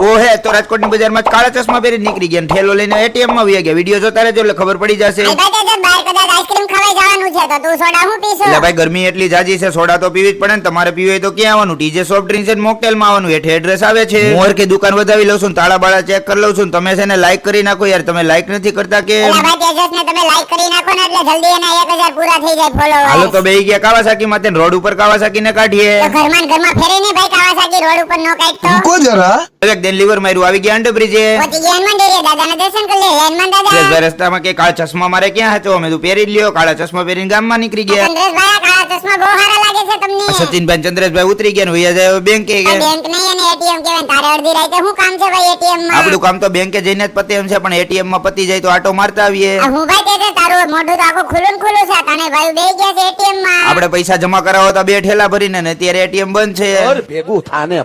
ઓહે તો રાજકોટની બજારમાં જ કાળા ચશ્મા પહેરી નીકળી ગયા, ઠેલો લઈને એટીએમ માં વહી ગયા. વિડીયો જોતા રહેજો એટલે ખબર પડી જશે. એટલે ભાઈ ગરમી એટલી જાજી છે, સોડા તો પીવી જ પડે ને. તમારે પીવી હોય તો ક્યાં આવવાનું? TJ soft drinks and mocktail માં આવવાનું. હેઠે એડ્રેસ આવે છે. મોર કે દુકાન વધાવી લઉં છું, તાળા બાળા ચેક કરી લઉં છું. તમે છે ને લાઈક કરી નાખો યાર. તમે લાઈક નથી કરતા કે? હાલો તો બેહી ગયા કાવાસાકી માં. રોડ ઉપર કાવાસાકી ને કાઢીએ. રૂકો જરા. એક દિન લીવર માર્યું. આવી ગયા અંડરબ્રિજે. રસ્તામાં કે કાળા ચશ્મા મારે ક્યાં હતો? અમે તો પહેરી લ્યો. કાળા ચશ્મા પહેરીને ગામમાં નીકળી ગયા. સચિનભાઈ ચંદ્રેશભાઈ ઉતરી ગયા ને વૈયા જાય બેંકે ગયા. આપણું કામ તો બેંકે જઈને જ પતે એમ છે, પણ એટીએમ માં પતી જાય તો આટો મારતા આવીએ. આપણે પૈસા જમા કરાવો તો 2 ઠેલા ભરીને, ને અત્યારે એટીએમ બંધ છે. ભેગું થાને.